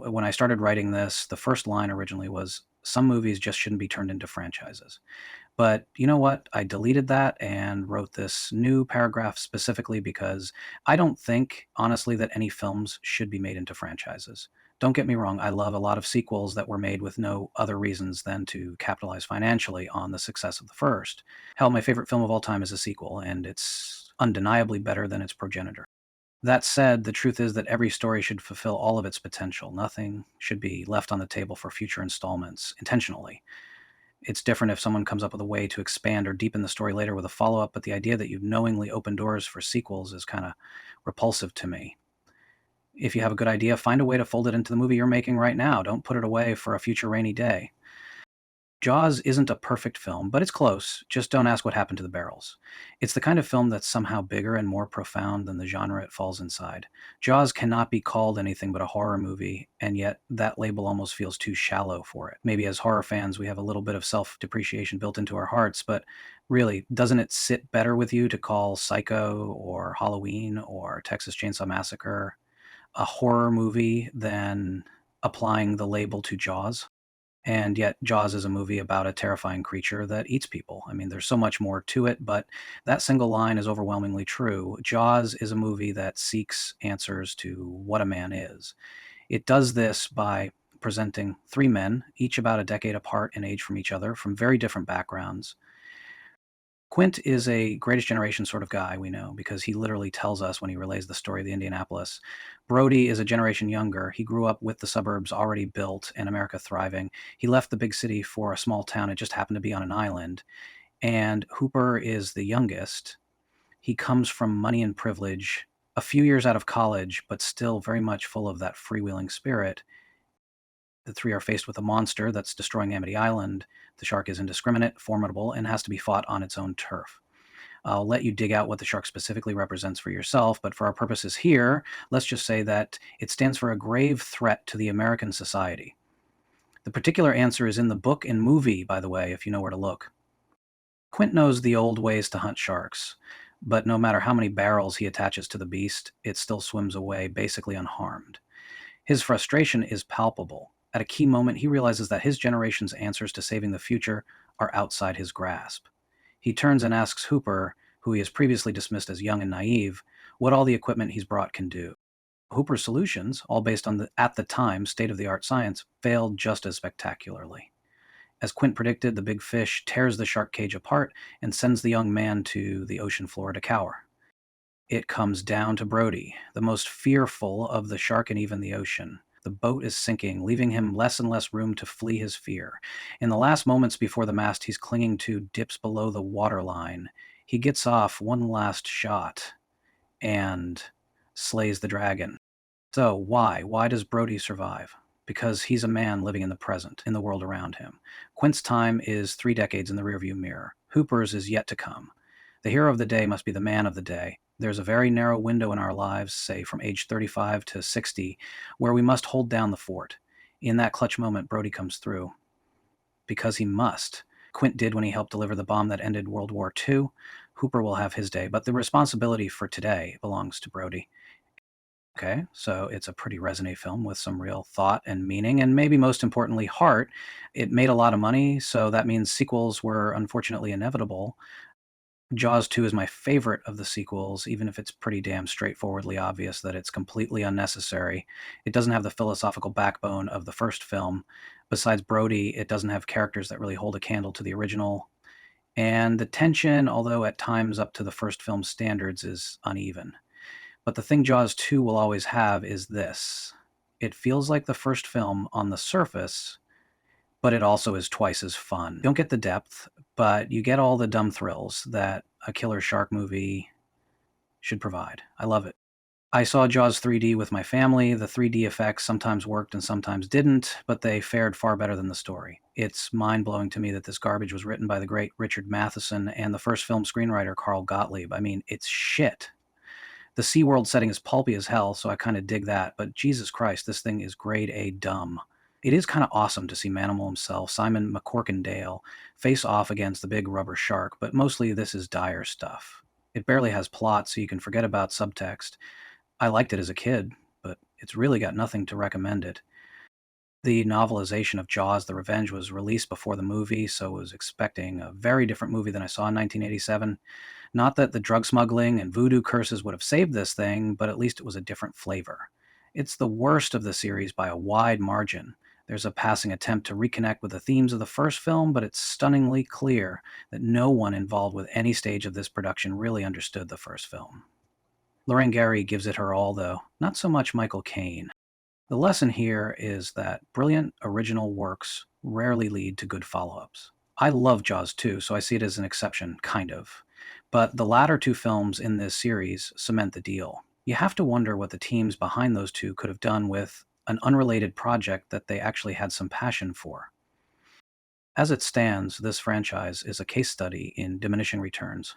When I started writing this, the first line originally was, "Some movies just shouldn't be turned into franchises." But you know what? I deleted that and wrote this new paragraph specifically because I don't think, honestly, that any films should be made into franchises. Don't get me wrong, I love a lot of sequels that were made with no other reasons than to capitalize financially on the success of the first. Hell, my favorite film of all time is a sequel, and it's undeniably better than its progenitor. That said, the truth is that every story should fulfill all of its potential. Nothing should be left on the table for future installments intentionally. It's different if someone comes up with a way to expand or deepen the story later with a follow up, but the idea that you've knowingly opened doors for sequels is kind of repulsive to me. If you have a good idea, find a way to fold it into the movie you're making right now. Don't put it away for a future rainy day. Jaws isn't a perfect film, but it's close. Just don't ask what happened to the barrels. It's the kind of film that's somehow bigger and more profound than the genre it falls inside. Jaws cannot be called anything but a horror movie, and yet that label almost feels too shallow for it. Maybe as horror fans, we have a little bit of self depreciation built into our hearts, but really, doesn't it sit better with you to call Psycho or Halloween or Texas Chainsaw Massacre a horror movie than applying the label to Jaws? And yet, Jaws is a movie about a terrifying creature that eats people. I mean, there's so much more to it, but that single line is overwhelmingly true. Jaws is a movie that seeks answers to what a man is. It does this by presenting three men, each about a decade apart in age from each other, from very different backgrounds. Quint is a greatest generation sort of guy, we know, because he literally tells us when he relays the story of the Indianapolis. Brody is a generation younger. He grew up with the suburbs already built and America thriving. He left the big city for a small town. It just happened to be on an island. And Hooper is the youngest. He comes from money and privilege, a few years out of college, but still very much full of that freewheeling spirit. The three are faced with a monster that's destroying Amity Island. The shark is indiscriminate, formidable, and has to be fought on its own turf. I'll let you dig out what the shark specifically represents for yourself, but for our purposes here, let's just say that it stands for a grave threat to the American society. The particular answer is in the book and movie, by the way, if you know where to look. Quint knows the old ways to hunt sharks, but no matter how many barrels he attaches to the beast, it still swims away basically unharmed. His frustration is palpable. At a key moment, he realizes that his generation's answers to saving the future are outside his grasp. He turns and asks Hooper, who he has previously dismissed as young and naive, what all the equipment he's brought can do. Hooper's solutions, all based on the, at the time, state-of-the-art science, failed just as spectacularly. As Quint predicted, the big fish tears the shark cage apart and sends the young man to the ocean floor to cower. It comes down to Brody, the most fearful of the shark and even the ocean. The boat is sinking, leaving him less and less room to flee his fear. In the last moments before the mast he's clinging to dips below the waterline, he gets off one last shot and slays the dragon. So why? Why does Brody survive? Because he's a man living in the present, in the world around him. Quint's time is 3 decades in the rearview mirror. Hooper's is yet to come. The hero of the day must be the man of the day. There's a very narrow window in our lives, say from age 35 to 60, where we must hold down the fort. In that clutch moment, Brody comes through. Because he must. Quint did when he helped deliver the bomb that ended World War II. Hooper will have his day, but the responsibility for today belongs to Brody. Okay, so it's a pretty resonant film with some real thought and meaning, and maybe most importantly, heart. It made a lot of money, so that means sequels were unfortunately inevitable. Jaws 2 is my favorite of the sequels, even if it's pretty damn straightforwardly obvious that it's completely unnecessary. It doesn't have the philosophical backbone of the first film. Besides Brody, it doesn't have characters that really hold a candle to the original. And the tension, although at times up to the first film's standards, is uneven. But the thing Jaws 2 will always have is this. It feels like the first film on the surface, but it also is twice as fun. You don't get the depth, but you get all the dumb thrills that a killer shark movie should provide. I love it. I saw Jaws 3D with my family. The 3D effects sometimes worked and sometimes didn't, but they fared far better than the story. It's mind-blowing to me that this garbage was written by the great Richard Matheson and the first film screenwriter Carl Gottlieb. I mean, it's shit. The SeaWorld setting is pulpy as hell, so I kind of dig that, but Jesus Christ, this thing is grade A dumb. It is kind of awesome to see Manimal himself, Simon McCorkindale, face off against the big rubber shark, but mostly this is dire stuff. It barely has plot, so you can forget about subtext. I liked it as a kid, but it's really got nothing to recommend it. The novelization of Jaws: The Revenge was released before the movie, so I was expecting a very different movie than I saw in 1987. Not that the drug smuggling and voodoo curses would have saved this thing, but at least it was a different flavor. It's the worst of the series by a wide margin. There's a passing attempt to reconnect with the themes of the first film, but it's stunningly clear that no one involved with any stage of this production really understood the first film. Lorraine Gary gives it her all, though, not so much Michael Caine. The lesson here is that brilliant original works rarely lead to good follow ups. I love Jaws too, so I see it as an exception, kind of. But the latter two films in this series cement the deal. You have to wonder what the teams behind those two could have done with an unrelated project that they actually had some passion for. As it stands, this franchise is a case study in diminishing returns.